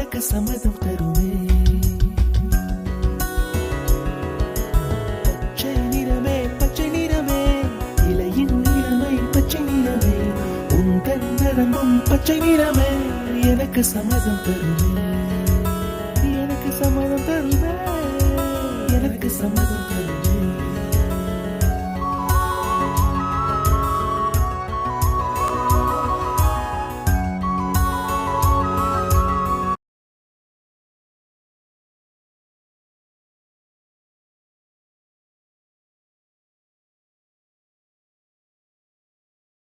எனக்கு சம்மதம் தருமே. பச்சை நிறமே பச்சை நிறமே, இலையின் நிறமை பச்சை நிறமே, உந்தன் நரம்பும் பச்சை நிறமே, எனக்கு சம்மதம் தருமே, எனக்கு சம்மதம் தருமே, எனக்கு சம்மதம் தருமே.